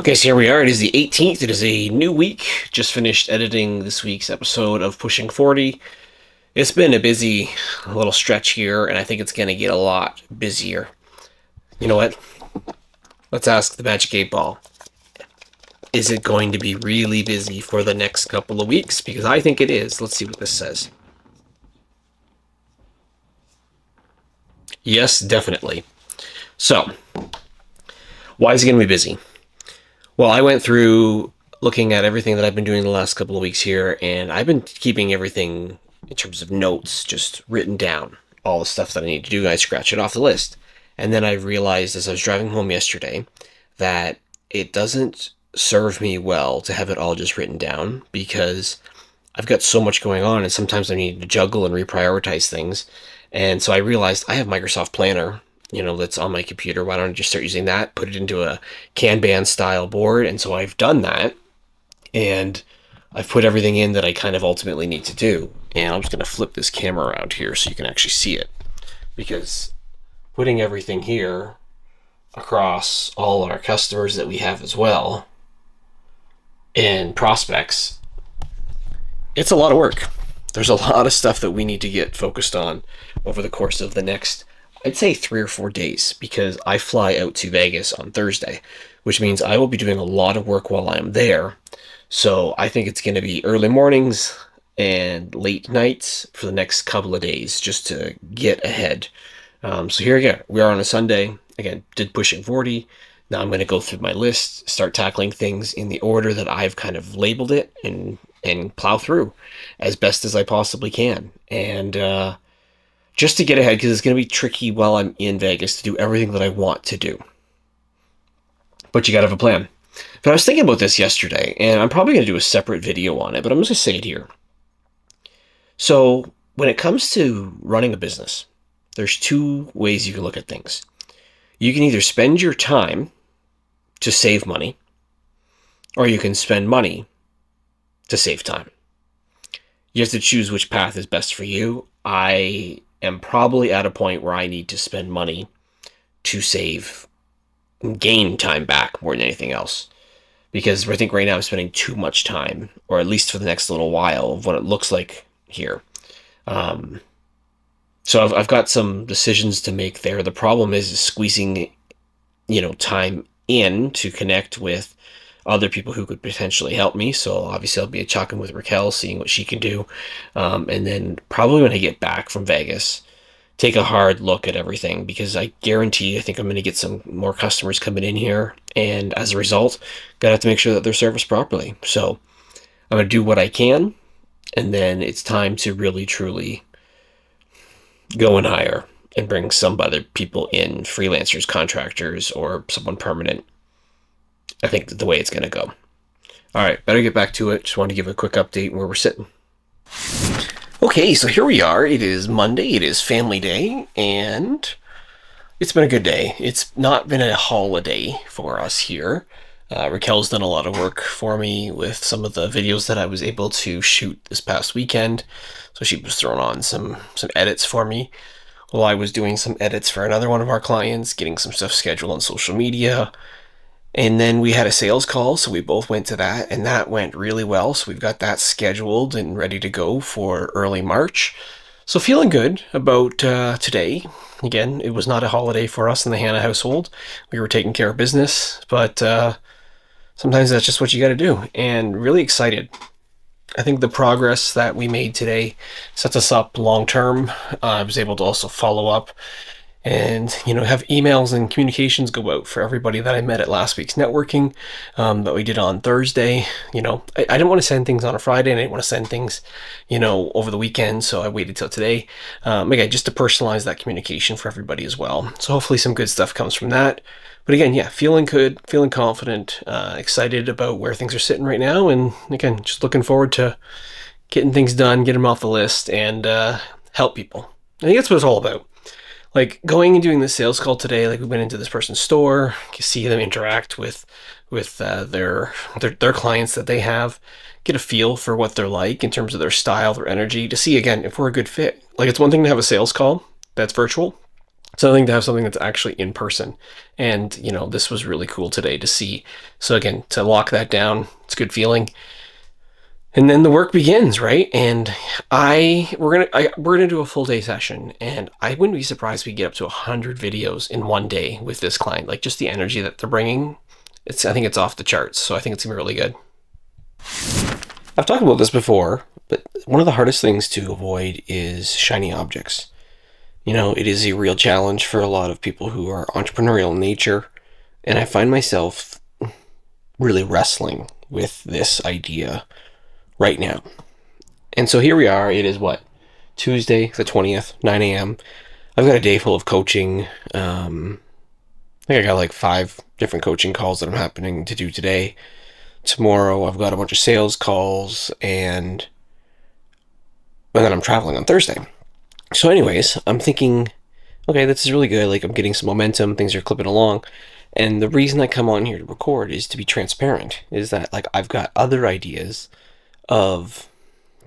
Okay, so here we are. It is the 18th. It is a new week. Just finished editing this week's episode of Pushing 40. It's been a busy little stretch here, and I think it's going to get a lot busier. You know what? Let's ask the Magic 8 Ball. Is it going to be really busy for the next couple of weeks? Because I think it is. Let's see what this says. Yes, definitely. So, why is it going to be busy? Well, I went through looking at everything that I've been doing the last couple of weeks here, and I've been keeping everything in terms of notes just written down, all the stuff that I need to do, and I scratch it off the list. And then I realized as I was driving home yesterday that it doesn't serve me well to have it all just written down because I've got so much going on, and sometimes I need to juggle and reprioritize things. And so I realized I have Microsoft Planner, that's on my computer. Why don't I just start using that, put it into a Kanban style board? And so I've done that, and I've put everything in that I kind of ultimately need to do. And I'm just going to flip this camera around here so you can actually see it, because putting everything here across all our customers that we have as well and prospects, it's a lot of work. There's a lot of stuff that we need to get focused on over the course of the next, I'd say 3 or 4 days, because I fly out to Vegas on Thursday, which means I will be doing a lot of work while I'm there. So I think it's going to be early mornings and late nights for the next couple of days just to get ahead. So here again, we are on a Sunday. Again, did Pushing 40. Now I'm going to go through my list, start tackling things in the order that I've kind of labeled it, and plow through as best as I possibly can. And just to get ahead, because it's going to be tricky while I'm in Vegas to do everything that I want to do. But you got to have a plan. But I was thinking about this yesterday, and I'm probably going to do a separate video on it, but I'm just going to say it here. So when it comes to running a business, there's 2 ways you can look at things. You can either spend your time to save money, or you can spend money to save time. You have to choose which path is best for you. I am probably at a point where I need to spend money to save and gain time back more than anything else. Because I think right now I'm spending too much time, or at least for the next little while, of what it looks like here. So I've got some decisions to make there. The problem is squeezing, time in to connect with other people who could potentially help me. So obviously I'll be talking with Raquel, seeing what she can do. And then probably when I get back from Vegas, take a hard look at everything, because I guarantee I think I'm going to get some more customers coming in here. And as a result, gotta have to make sure that they're serviced properly. So I'm going to do what I can. And then it's time to really, truly go and hire and bring some other people in, freelancers, contractors, or someone permanent. I think the way it's going to go. All right, better get back to it. Just wanted to give a quick update where we're sitting. Okay, so here we are. It is Monday. It is family day, and it's been a good day. It's not been a holiday for us here. Raquel's done a lot of work for me with some of the videos that I was able to shoot this past weekend. So she was throwing on some edits for me while I was doing some edits for another one of our clients, getting some stuff scheduled on social media. And then we had a sales call, so we both went to that, and that went really well. So we've got that scheduled and ready to go for early March. So feeling good about today. Again, it was not a holiday for us in the Hannah household. We were taking care of business, but sometimes that's just what you got to do. And really excited. I think the progress that we made today sets us up long term. I was able to also follow up and have emails and communications go out for everybody that I met at last week's networking that we did on Thursday. I didn't want to send things on a Friday, and I didn't want to send things over the weekend, so I waited till today, again, just to personalize that communication for everybody as well. So hopefully some good stuff comes from that. But again, feeling good, feeling confident, excited about where things are sitting right now, and again, just looking forward to getting things done, get them off the list, and help people. I think that's what it's all about. Like going and doing the sales call today, like we went into this person's store, you see them interact with their clients that they have, get a feel for what they're like in terms of their style, their energy, to see again if we're a good fit. Like it's one thing to have a sales call that's virtual. something to have something that's actually in person. And, this was really cool today to see. So again, to lock that down, it's a good feeling. And then the work begins, right? And we're gonna do a full day session, and I wouldn't be surprised if we get up to 100 videos in one day with this client. Like, just the energy that they're bringing, I think it's off the charts. So I think it's gonna be really good. I've talked about this before, but one of the hardest things to avoid is shiny objects. It is a real challenge for a lot of people who are entrepreneurial in nature, and I find myself really wrestling with this idea right now. And so here we are. It is Tuesday, the 20th, 9 a.m. I've got a day full of coaching. I think I got like 5 different coaching calls that I'm happening to do today. Tomorrow I've got a bunch of sales calls, and then I'm traveling on Thursday. So anyways, I'm thinking, okay, this is really good. Like, I'm getting some momentum. Things are clipping along. And the reason I come on here to record is to be transparent, is that like I've got other ideas of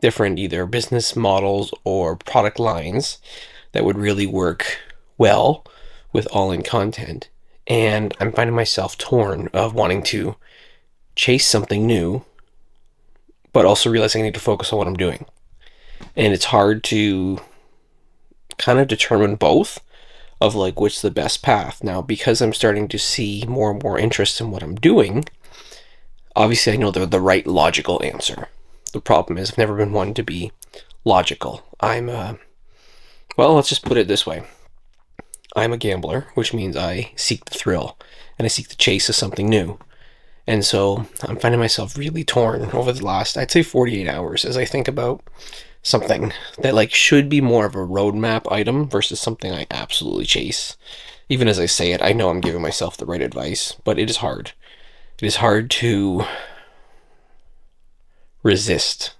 different either business models or product lines that would really work well with all-in content. And I'm finding myself torn of wanting to chase something new, but also realizing I need to focus on what I'm doing. And it's hard to kind of determine both of like which the best path. Now, because I'm starting to see more and more interest in what I'm doing, obviously I know the right logical answer. The problem is I've never been one to be logical. Let's just put it this way. I'm a gambler, which means I seek the thrill and I seek the chase of something new. And so I'm finding myself really torn over the last, I'd say 48 hours as I think about something that like should be more of a roadmap item versus something I absolutely chase. Even as I say it, I know I'm giving myself the right advice, but it is hard. It is hard to resist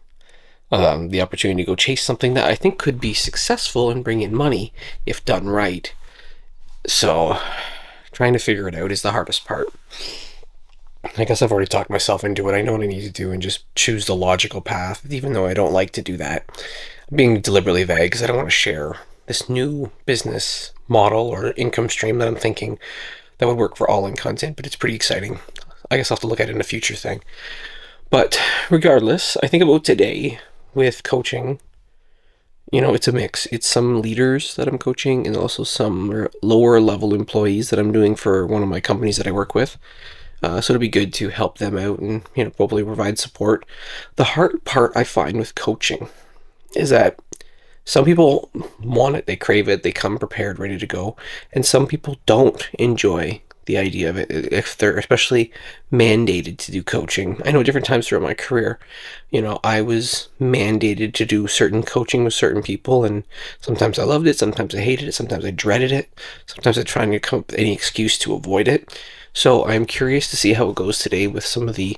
the opportunity to go chase something that I think could be successful and bring in money if done right. So trying to figure it out is the hardest part. I guess I've already talked myself into it. I know what I need to do and just choose the logical path, even though I don't like to do that. I'm being deliberately vague because I don't want to share this new business model or income stream that I'm thinking that would work for all-in content, but it's pretty exciting. I guess I'll have to look at it in a future thing. But regardless, I think about today with coaching, it's a mix. It's some leaders that I'm coaching and also some lower level employees that I'm doing for one of my companies that I work with. So it'll be good to help them out and, hopefully provide support. The hard part I find with coaching is that some people want it, they crave it, they come prepared, ready to go. And some people don't enjoy the idea of it if they're especially mandated to do coaching. I know different times throughout my career, I was mandated to do certain coaching with certain people, and sometimes I loved it, sometimes I hated it, sometimes I dreaded it, sometimes I tried to come up with any excuse to avoid it. So I'm curious to see how it goes today with some of the,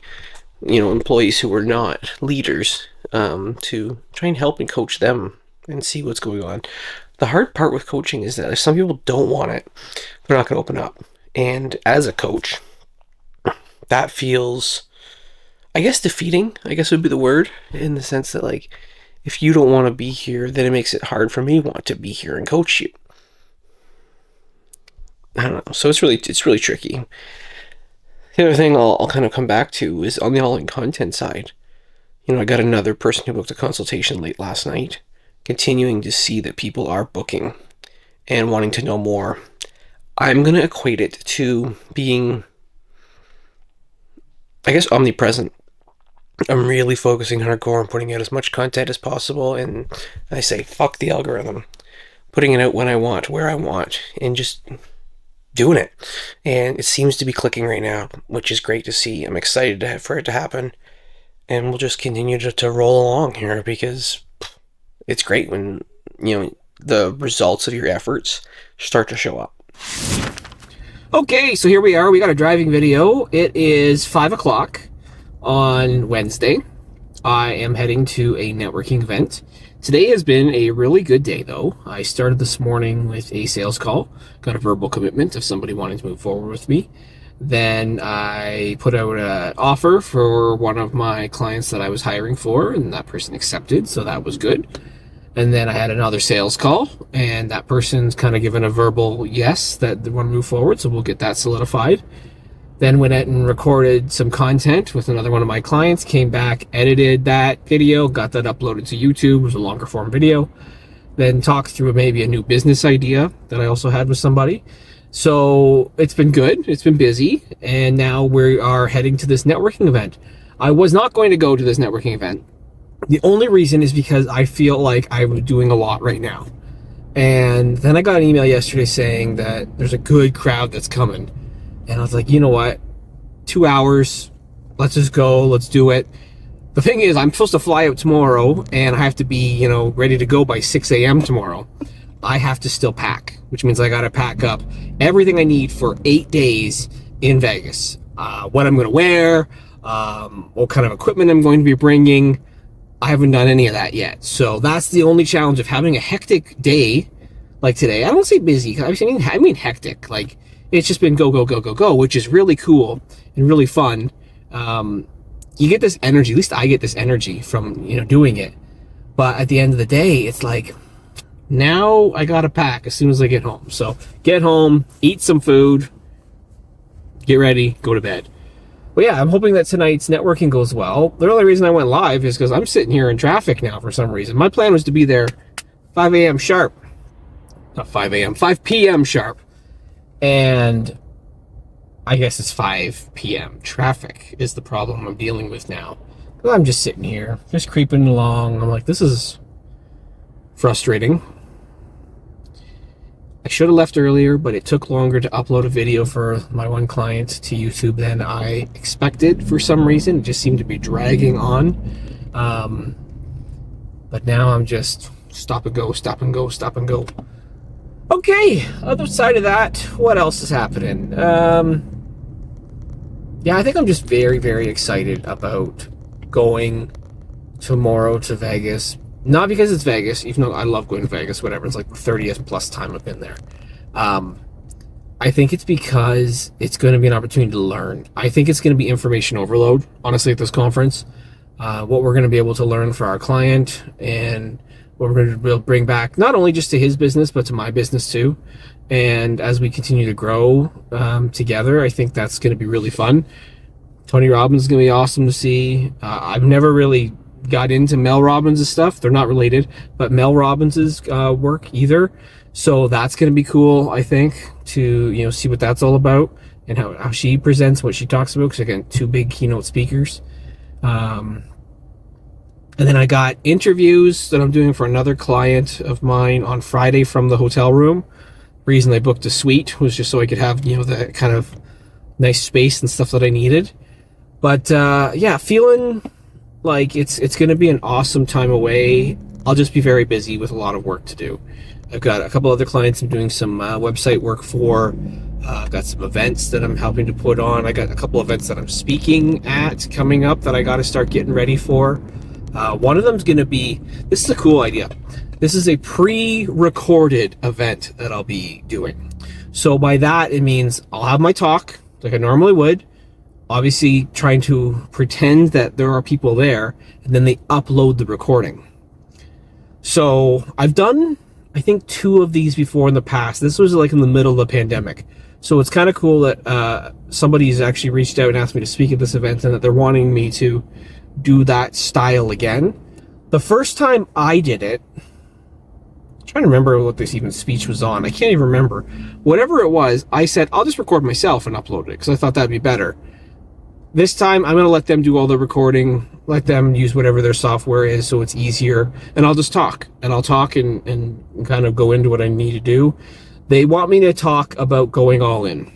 employees who are not leaders, to try and help and coach them and see what's going on. The hard part with coaching is that if some people don't want it, they're not going to open up. And as a coach, that feels, I guess, defeating, I guess would be the word, in the sense that, like, if you don't want to be here, then it makes it hard for me to want to be here and coach you. I don't know. So it's really tricky. The other thing I'll kind of come back to is on the all-in content side. I got another person who booked a consultation late last night, continuing to see that people are booking and wanting to know more. I'm going to equate it to being, I guess, omnipresent. I'm really focusing hardcore on putting out as much content as possible, and I say, fuck the algorithm. Putting it out when I want, where I want, and just doing it. And it seems to be clicking right now, which is great to see. I'm excited for it to happen, and we'll just continue to roll along here, because it's great when, the results of your efforts start to show up. Okay, so here we are. We got a driving video. It is 5 o'clock on Wednesday. I am heading to a networking event. Today has been a really good day, though. I started this morning with a sales call, got a verbal commitment of somebody wanting to move forward with me. Then I put out an offer for one of my clients that I was hiring for, and that person accepted, so that was good. And then I had another sales call, and that person's kind of given a verbal yes that they want to move forward, so we'll get that solidified. Then went out and recorded some content with another one of my clients, came back, edited that video, got that uploaded to YouTube. It was a longer form video. Then talked through maybe a new business idea that I also had with somebody. So it's been good. It's been busy. And now we are heading to this networking event. I was not going to go to this networking event. The only reason is because I feel like I'm doing a lot right now. And then I got an email yesterday saying that there's a good crowd that's coming. And I was like, you know what? 2 hours. Let's just go. Let's do it. The thing is, I'm supposed to fly out tomorrow, and I have to be, ready to go by 6 a.m. tomorrow. I have to still pack, which means I got to pack up everything I need for 8 days in Vegas. What I'm going to wear, what kind of equipment I'm going to be bringing. I haven't done any of that yet. So that's the only challenge of having a hectic day like today. I don't say busy. I mean hectic. Like, it's just been go, go, go, go, go, which is really cool and really fun. You get this energy, at least I get this energy from, doing it. But at the end of the day, it's like, now I gotta pack as soon as I get home. So get home, eat some food, get ready, go to bed. But yeah, I'm hoping that tonight's networking goes well. The only reason I went live is because I'm sitting here in traffic now for some reason. My plan was to be there 5 a.m. sharp. Not 5 a.m., 5 p.m. sharp. And I guess it's 5 p.m. Traffic is the problem I'm dealing with now. I'm just sitting here, just creeping along. I'm like, this is frustrating. I should have left earlier, but it took longer to upload a video for my one client to YouTube than I expected for some reason. It just seemed to be dragging on. But now I'm just stop and go, stop and go, stop and go. Okay, other side of that, what else is happening? Yeah, I think I'm just very, very excited about going tomorrow to Vegas. Not because it's Vegas, even though I love going to Vegas, whatever. It's like the 30th plus time I've been there. I think it's because it's going to be an opportunity to learn. I think it's going to be information overload, honestly, at this conference. What we're going to be able to learn for our client and what we're going to be able to bring back, not only just to his business, but to my business too. And as we continue to grow together, I think that's going to be really fun. Tony Robbins is going to be awesome to see. I've never really got into Mel Robbins' stuff. They're not related, but Mel Robbins' work either. So that's going to be cool, I think, to see what that's all about and how she presents, what she talks about, because again, two big keynote speakers. And then I got interviews that I'm doing for another client of mine on Friday from the hotel room. Reason I booked a suite was just so I could have, the kind of nice space and stuff that I needed. But yeah, feeling like it's going to be an awesome time away. I'll just be very busy with a lot of work to do. I've got a couple other clients I'm doing some website work for. I've got some events that I'm helping to put on. I got a couple events that I'm speaking at coming up that I got to start getting ready for. One of them is going to be, this is a cool idea. This is a pre-recorded event that I'll be doing. So by that, it means I'll have my talk like I normally would, obviously trying to pretend that there are people there, and then they upload the recording. So I've done, I think, 2 of these before in the past. This was like in the middle of the pandemic. So it's kind of cool that somebody's actually reached out and asked me to speak at this event and that they're wanting me to do that style again. The first time I did it, I'm trying to remember what this even speech was on. I can't even remember. Whatever it was, I said, I'll just record myself and upload it because I thought that'd be better. This time, I'm going to let them do all the recording, let them use whatever their software is so it's easier, and I'll just talk. And I'll talk and kind of go into what I need to do. They want me to talk about going all in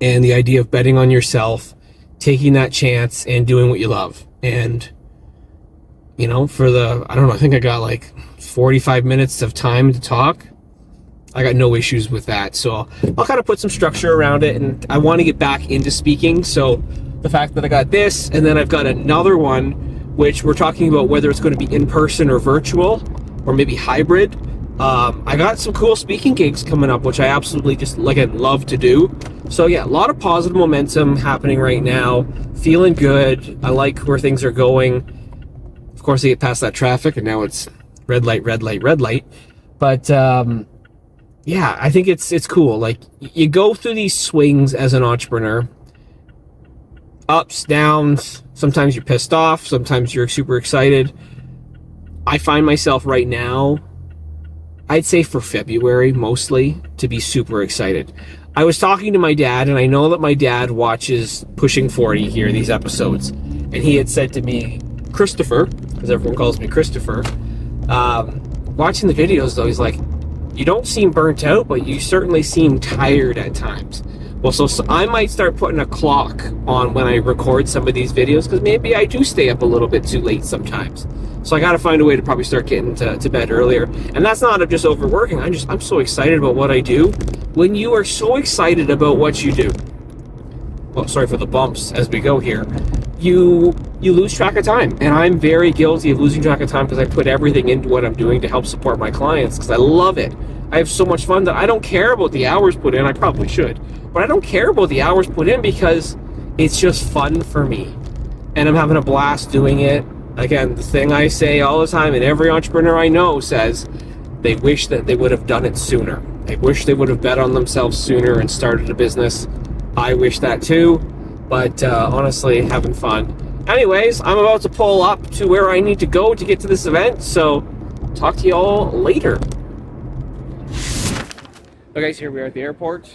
and the idea of betting on yourself, taking that chance, and doing what you love. And, for I think I got like 45 minutes of time to talk. I got no issues with that. So I'll kind of put some structure around it, and I want to get back into speaking. So the fact that I got this, and then I've got another one, which we're talking about whether it's going to be in person or virtual, or maybe hybrid. I got some cool speaking gigs coming up, which I absolutely just love to do. So yeah, a lot of positive momentum happening right now. Feeling good. I like where things are going. Of course, I get past that traffic, and now it's red light, red light, red light. But yeah, I think it's cool. Like, you go through these swings as an entrepreneur, ups, downs. Sometimes you're pissed off. Sometimes you're super excited. I find myself right now, I'd say for February mostly, to be super excited. I was talking to my dad, and I know that my dad watches Pushing 40 here, these episodes. And he had said to me, Christopher, because everyone calls me Christopher, watching the videos though, he's like, you don't seem burnt out, but you certainly seem tired at times. Well, so I might start putting a clock on when I record some of these videos, because maybe I do stay up a little bit too late sometimes. So I got to find a way to probably start getting to bed earlier. And that's not just overworking. I'm so excited about what I do. When you are so excited about what you do, well, sorry for the bumps as we go here, you lose track of time. And I'm very guilty of losing track of time because I put everything into what I'm doing to help support my clients, because I love it. I have so much fun that I don't care about the hours put in. I probably should, but I don't care about the hours put in because it's just fun for me. And I'm having a blast doing it. Again, the thing I say all the time, and every entrepreneur I know says, they wish that they would have done it sooner. They wish they would have bet on themselves sooner and started a business. I wish that too, but honestly, having fun. Anyways, I'm about to pull up to where I need to go to get to this event, so talk to you all later. Okay, so here we are at the airport,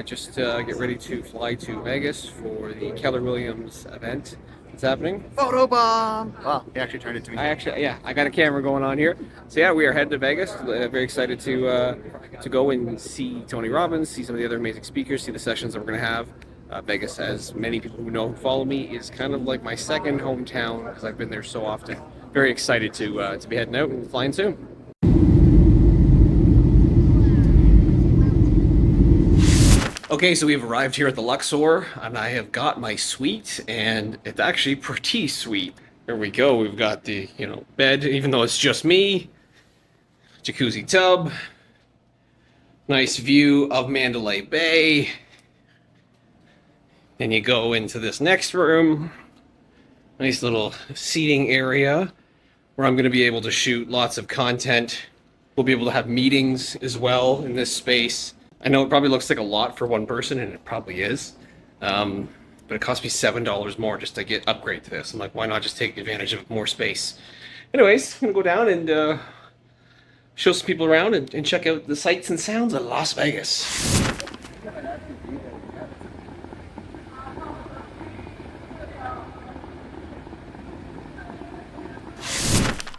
just to get ready to fly to Vegas for the Keller Williams event. What's happening? Photo bomb! Wow, he actually turned it to me. I got a camera going on here. So yeah, we are headed to Vegas. Very excited to go and see Tony Robbins, see some of the other amazing speakers, see the sessions that we're going to have. Vegas, as many people who know, who follow me, is kind of like my second hometown because I've been there so often. Very excited to be heading out and flying soon. Okay, so we've arrived here at the Luxor, and I have got my suite, and it's actually pretty sweet. There we go. We've got the, bed, even though it's just me. Jacuzzi tub. Nice view of Mandalay Bay. Then you go into this next room. Nice little seating area where I'm going to be able to shoot lots of content. We'll be able to have meetings as well in this space. I know it probably looks like a lot for one person, and it probably is. But it cost me $7 more just to upgrade to this. I'm like, why not just take advantage of more space? Anyways, I'm going to go down and show some people around and check out the sights and sounds of Las Vegas.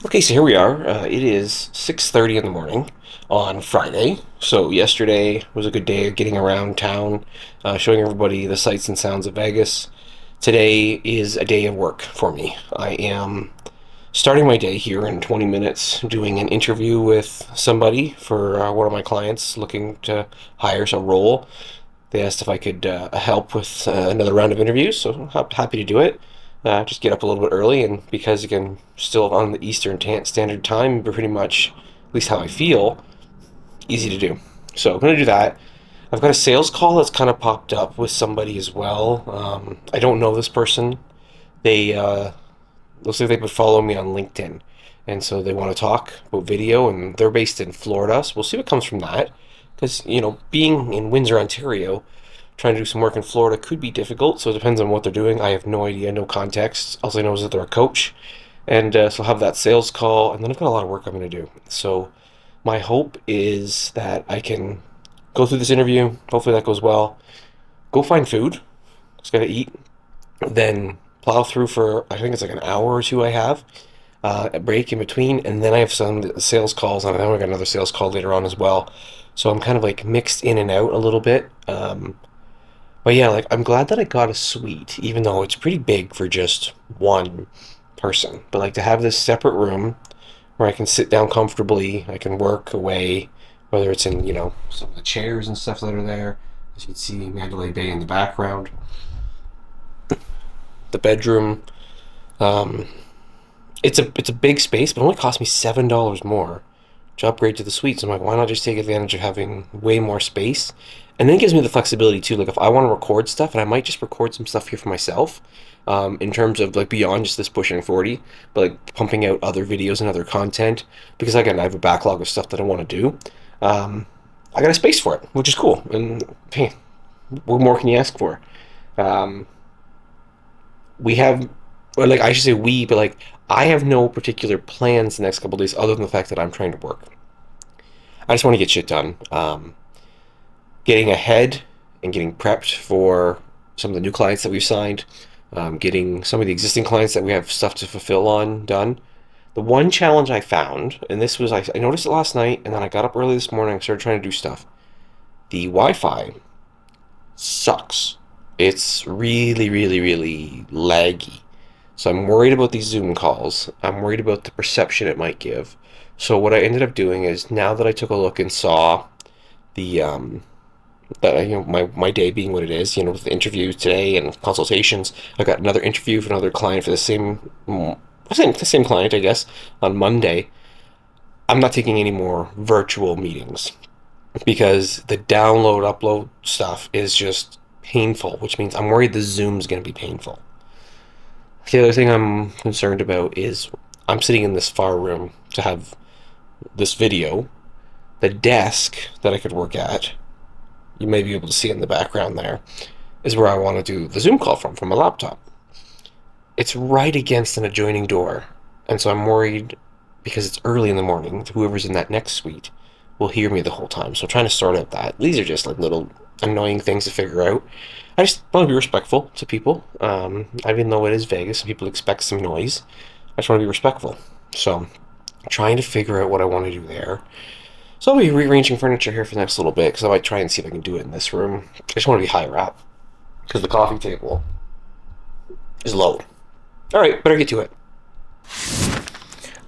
Okay, so here we are. It is 6:30 in the morning on Friday. So yesterday was a good day of getting around town, showing everybody the sights and sounds of Vegas. Today is a day of work for me. I am starting my day here in 20 minutes doing an interview with somebody for one of my clients looking to hire some role. They asked if I could help with another round of interviews, so I'm happy to do it. Just get up a little bit early, and because again, still on the Eastern Standard Time, pretty much, at least how I feel, easy to do. So I'm going to do that. I've got a sales call that's kind of popped up with somebody as well. I don't know this person. They looks like they would follow me on LinkedIn, and so they want to talk about video, and they're based in Florida, so we'll see what comes from that. Because being in Windsor, Ontario, trying to do some work in Florida could be difficult, so it depends on what they're doing. I have no idea, no context. All I know is that they're a coach, and so I'll have that sales call, and then I've got a lot of work I'm going to do. So my hope is that I can go through this interview. Hopefully that goes well. Go find food. Just got to eat. Then plow through for, I think it's like an hour or two I have. A break in between, and then I have some sales calls, and then I got another sales call later on as well. So I'm kind of like mixed in and out a little bit. But yeah, like I'm glad that I got a suite, even though it's pretty big for just one person. But like to have this separate room where I can sit down comfortably, I can work away, whether it's in, some of the chairs and stuff that are there. As you can see, Mandalay Bay in the background. The bedroom. It's a big space, but it only cost me $7 more to upgrade to the suites. I'm like, why not just take advantage of having way more space? And then it gives me the flexibility too. Like if I want to record stuff, and I might just record some stuff here for myself, in terms of like beyond just this pushing 40, but like pumping out other videos and other content. Because again, I have a backlog of stuff that I want to do. I got a space for it, which is cool. And hey, what more can you ask for? Um, we have, or like I should say we, but like I have no particular plans the next couple of days other than the fact that I'm trying to work. I just want to get shit done. Getting ahead and getting prepped for some of the new clients that we've signed, getting some of the existing clients that we have stuff to fulfill on done. The one challenge I found, and this was, I noticed it last night, and then I got up early this morning and started trying to do stuff. The Wi-Fi sucks. It's really, really, really laggy. So I'm worried about these Zoom calls. I'm worried about the perception it might give. So what I ended up doing is, now that I took a look and saw the that my day being what it is, with the interviews today and consultations, I got another interview for another client for the same client, I guess, on Monday. I'm not taking any more virtual meetings because the download upload stuff is just painful, which means I'm worried the Zoom's going to be painful. The other thing I'm concerned about is I'm sitting in this far room to have this video. The desk that I could work at, you may be able to see in the background there, is where I want to do the Zoom call from a laptop. It's right against an adjoining door, and so I'm worried because it's early in the morning, whoever's in that next suite will hear me the whole time. So I'm trying to sort out that. These are just like little annoying things to figure out. I just want to be respectful to people. Even though it is Vegas and people expect some noise, I just want to be respectful. So I'm trying to figure out what I want to do there. So I'll be rearranging furniture here for the next little bit, because I might try and see if I can do it in this room. I just want to be higher up, because the coffee table is low. Alright, better get to it.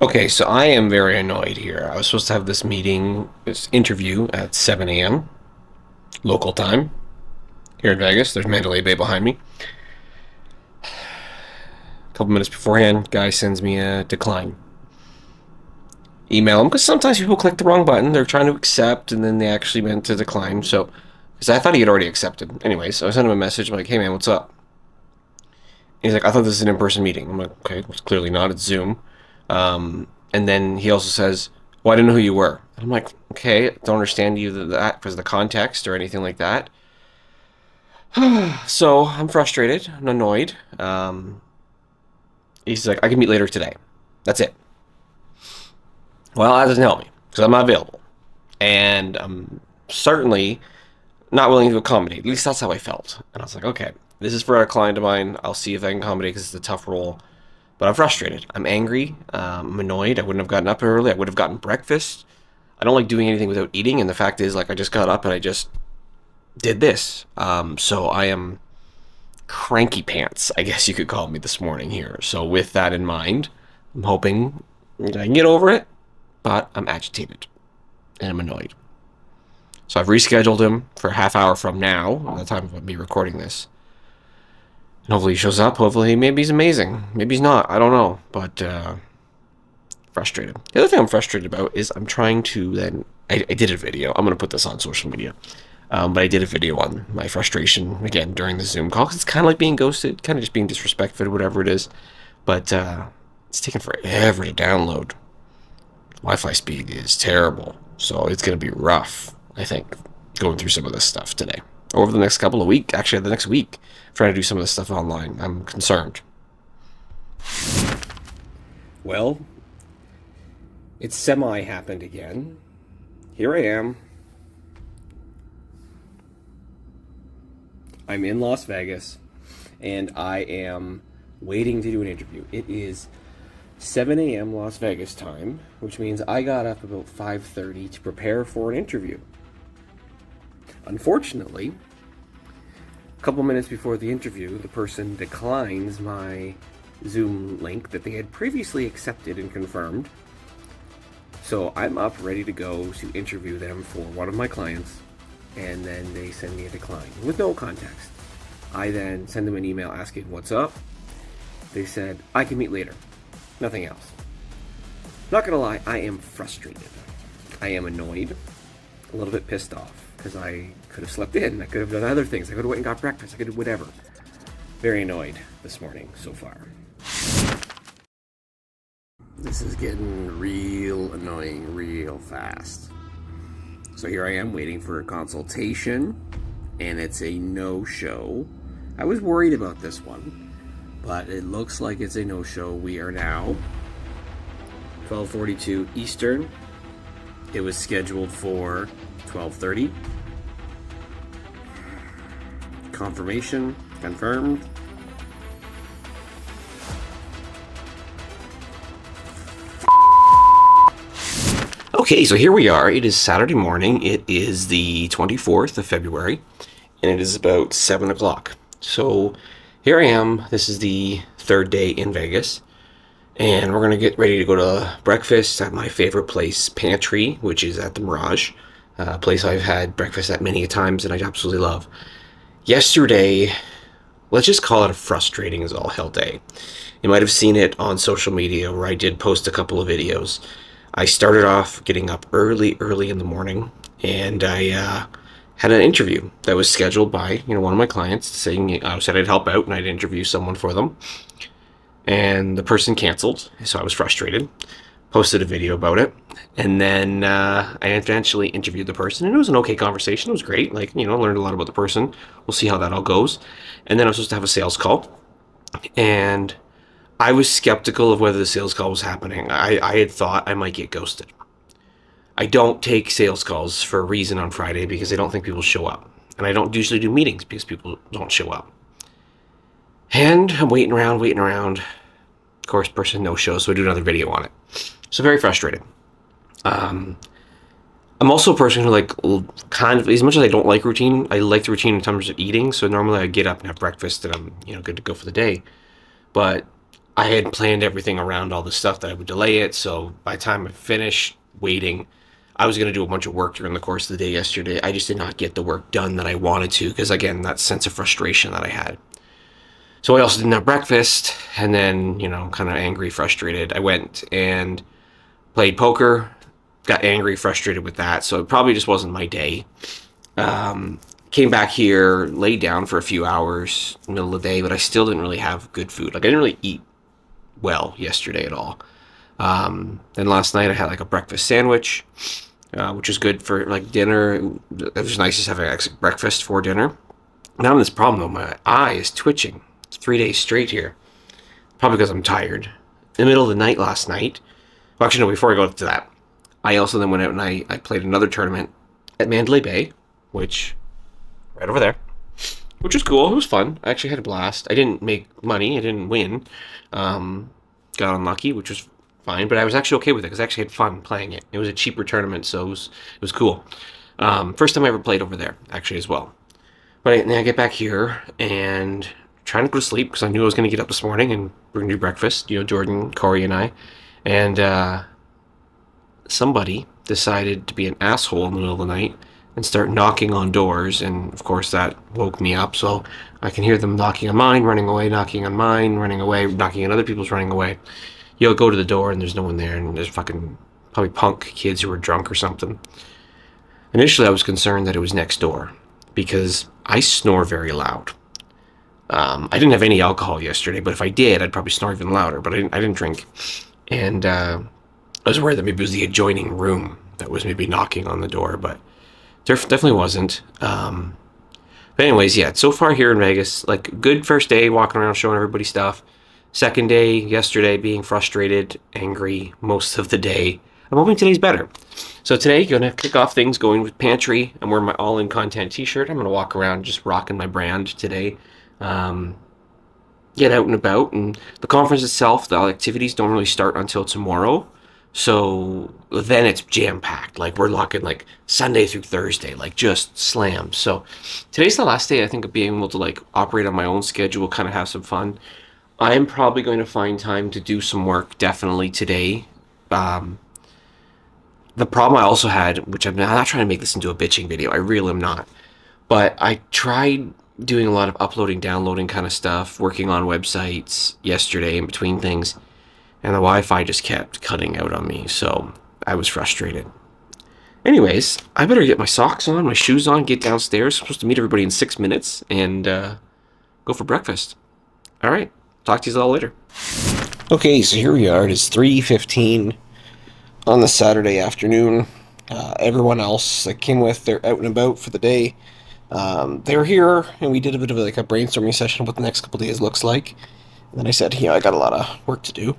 Okay, so I am very annoyed here. I was supposed to have this interview at 7 a.m. local time here in Vegas. There's Mandalay Bay behind me. A couple minutes beforehand, guy sends me a decline email him, because sometimes people click the wrong button. They're trying to accept, and then they actually meant to decline. So, because I thought he had already accepted. Anyway, so I sent him a message. I'm like, hey man, what's up? He's like, I thought this was an in-person meeting. I'm like, okay, well, it's clearly not. It's Zoom. And then he also says, well, I didn't know who you were. And I'm like, okay, don't understand either that because of the context or anything like that. So I'm frustrated and annoyed. He's like, I can meet later today. That's it. Well, that doesn't help me because I'm not available. And I'm certainly not willing to accommodate. At least that's how I felt. And I was like, okay, this is for a client of mine. I'll see if I can accommodate because it's a tough role. But I'm frustrated. I'm angry. I'm annoyed. I wouldn't have gotten up early. I would have gotten breakfast. I don't like doing anything without eating. And the fact is, like, I just got up and I just did this. So I am cranky pants, I guess you could call me this morning here. So with that in mind, I'm hoping I can get over it. But I'm agitated and I'm annoyed. So I've rescheduled him for a half hour from now, at the time of me recording this. And hopefully he shows up. Hopefully maybe he's amazing. Maybe he's not. I don't know. But frustrated. The other thing I'm frustrated about is I'm trying to then... I did a video. I'm going to put this on social media. But I did a video on my frustration, again, during the Zoom call. Because it's kind of like being ghosted. Kind of just being disrespectful, whatever it is. But it's taking forever to download. Wi-Fi speed is terrible, so it's going to be rough, I think, going through some of this stuff today. Over the next couple of weeks, actually the next week, trying to do some of this stuff online. I'm concerned. Well, it's semi-happened again. Here I am. I'm in Las Vegas, and I am waiting to do an interview. It is 7 a.m. Las Vegas time, which means I got up about 5:30 to prepare for an interview. Unfortunately, a couple minutes before the interview, the person declines my Zoom link that they had previously accepted and confirmed. So I'm up ready to go to interview them for one of my clients, and then they send me a decline with no context. I then send them an email asking what's up. They said, I can meet later. Nothing else. Not gonna lie, I am frustrated. I am annoyed, a little bit pissed off, because I could have slept in, I could have done other things, I could have went and got breakfast, I could have whatever. Very annoyed this morning so far. This is getting real annoying real fast. So here I am waiting for a consultation, and it's a no-show. I was worried about this one, but it looks like it's a no-show. We are now 12:42 Eastern. It was scheduled for 12:30. Confirmation confirmed. Okay, so here we are. It is Saturday morning. It is the 24th of February, and it is about 7 o'clock. So here I am. This is the third day in Vegas, and we're going to get ready to go to breakfast at my favorite place, Pantry, which is at the Mirage, a place I've had breakfast at many a times and I absolutely love. Yesterday, let's just call it a frustrating as all hell day. You might have seen it on social media where I did post a couple of videos. I started off getting up early in the morning, and I had an interview that was scheduled by one of my clients saying I said I'd help out and I'd interview someone for them, and the person canceled, so I was frustrated. Posted a video about it, and then I eventually interviewed the person, and it was an okay conversation. It was great, learned a lot about the person. We'll see how that all goes. And then I was supposed to have a sales call, and I was skeptical of whether the sales call was happening. I had thought I might get ghosted. I don't take sales calls for a reason on Friday because I don't think people show up. And I don't usually do meetings because people don't show up. And I'm waiting around. Of course, person no show, so I do another video on it. So very frustrated. I'm also a person who kind of, as much as I don't like routine, I like the routine in terms of eating. So normally I get up and have breakfast and I'm good to go for the day. But I had planned everything around all the stuff that I would delay it, so by the time I finished waiting, I was going to do a bunch of work during the course of the day yesterday. I just did not get the work done that I wanted to, because again, that sense of frustration that I had. So I also didn't have breakfast, and then, kind of angry, frustrated. I went and played poker, got angry, frustrated with that, so it probably just wasn't my day. Came back here, laid down for a few hours in the middle of the day, but I still didn't really have good food. I didn't really eat well yesterday at all. Then last night I had a breakfast sandwich, which is good for dinner. It was nice to have a breakfast for dinner. Now in this problem though, my eye is twitching 3 days straight here, probably because I'm tired. In the middle of the night last night, well, actually no, before I go to that, I also then went out and I played another tournament at Mandalay Bay, which right over there, which was cool. It was fun. I actually had a blast. I didn't make money. I didn't win. Got unlucky, which was fine, but I was actually okay with it because I actually had fun playing it. It was a cheaper tournament, so it was cool. First time I ever played over there, actually, as well. But then I get back here and trying to go to sleep because I knew I was going to get up this morning and we're going to do breakfast, Jordan, Corey, and I. And somebody decided to be an asshole in the middle of the night and start knocking on doors, and of course that woke me up, so I can hear them knocking on mine, running away, knocking on mine, running away, knocking on other people's, running away. You'll go to the door and there's no one there, and there's fucking probably punk kids who were drunk or something. Initially I was concerned that it was next door because I snore very loud. I didn't have any alcohol yesterday, but if I did, I'd probably snore even louder, but I didn't drink. And I was worried that maybe it was the adjoining room that was maybe knocking on the door, but definitely wasn't. But anyways, yeah, so far here in Vegas, good first day, walking around showing everybody stuff. Second day, yesterday, being frustrated, angry most of the day. I'm hoping today's better. So today, gonna kick off things going with Pantry. I'm wearing my all-in content t-shirt. I'm gonna walk around just rocking my brand today. Get out and about, and the conference itself, the activities don't really start until tomorrow. So then it's jam-packed. We're locking Sunday through Thursday, just slammed. So today's the last day, I think, of being able to operate on my own schedule, kind of have some fun. I am probably going to find time to do some work definitely today. The problem I also had, which I'm not trying to make this into a bitching video, I really am not. But I tried doing a lot of uploading, downloading kind of stuff, working on websites yesterday in between things. And the Wi-Fi just kept cutting out on me, so I was frustrated. Anyways, I better get my socks on, my shoes on, get downstairs. I'm supposed to meet everybody in 6 minutes and go for breakfast. All right. Talk to you all later. Okay, so here we are. It is 3:15 on the Saturday afternoon. Everyone else I came with, they're out and about for the day. They were here, and we did a bit of like a brainstorming session of what the next couple days looks like. And then I said, I got a lot of work to do.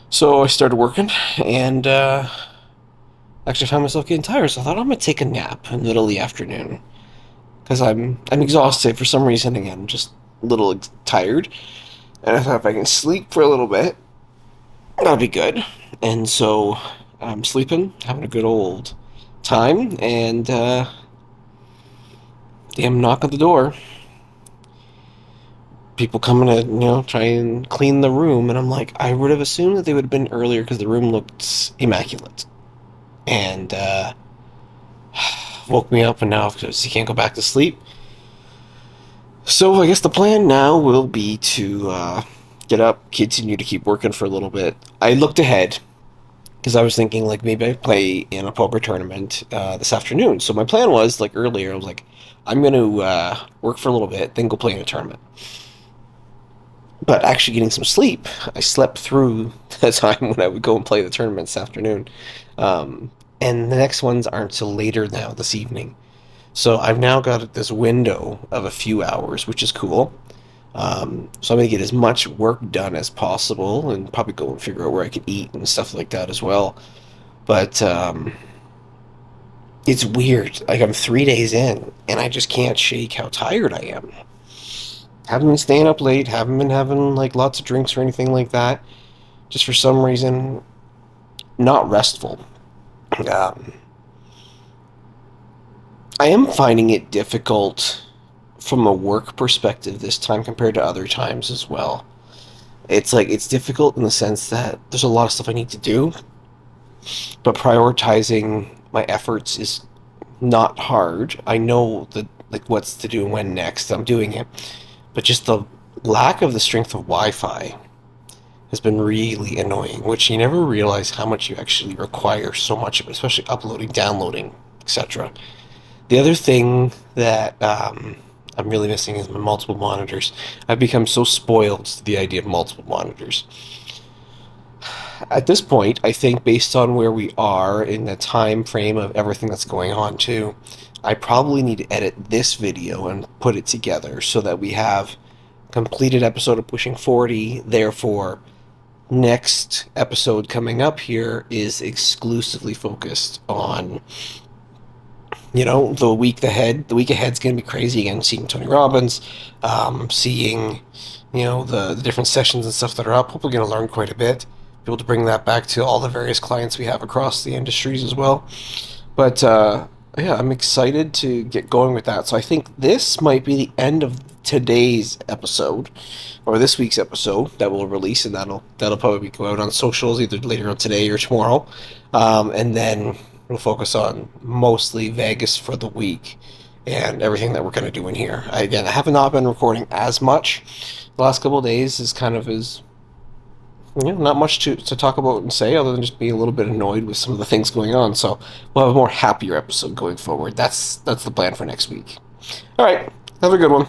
So I started working, and actually found myself getting tired. So I thought I'm gonna take a nap in the middle of the afternoon because I'm exhausted for some reason. Again, just a little tired. And I thought if I can sleep for a little bit, that'll be good. And so I'm sleeping, having a good old time, and damn knock at the door. People coming to, try and clean the room, and I'm like, I would have assumed that they would have been earlier because the room looked immaculate. And woke me up, and now because you can't go back to sleep. So I guess the plan now will be to get up, continue to keep working for a little bit. I looked ahead because I was thinking like maybe I play in a poker tournament this afternoon. So my plan was like earlier, I was like, I'm going to work for a little bit, then go play in a tournament. But actually getting some sleep, I slept through the time when I would go and play the tournament this afternoon. And the next ones aren't till later now this evening. So I've now got this window of a few hours, which is cool. So I'm going to get as much work done as possible and probably go and figure out where I can eat and stuff like that as well. But it's weird. Like I'm 3 days in and I just can't shake how tired I am. Haven't been staying up late, haven't been having like lots of drinks or anything like that. Just for some reason, not restful. I am finding it difficult from a work perspective this time compared to other times as well. It's difficult in the sense that there's a lot of stuff I need to do, but prioritizing my efforts is not hard. I know that like what's to do and when next. I'm doing it, but just the lack of the strength of Wi-Fi has been really annoying, which you never realize how much you actually require so much of it, especially uploading, downloading, etc. The other thing that I'm really missing is my multiple monitors. I've become so spoiled to the idea of multiple monitors. At this point, I think based on where we are in the time frame of everything that's going on too, I probably need to edit this video and put it together so that we have a completed episode of Pushing 40. Therefore, next episode coming up here is exclusively focused on the week ahead. The week ahead's going to be crazy again, seeing Tony Robbins, seeing, the different sessions and stuff that are up. Hopefully going to learn quite a bit. Be able to bring that back to all the various clients we have across the industries as well. But, yeah, I'm excited to get going with that. So I think this might be the end of today's episode, or this week's episode that we'll release, and that'll probably go out on socials either later on today or tomorrow. And then we'll focus on mostly Vegas for the week and everything that we're going to do in here. I have not been recording as much the last couple of days. Is kind of not much to talk about and say other than just being a little bit annoyed with some of the things going on. So we'll have a more happier episode going forward. That's the plan for next week. All right, have a good one.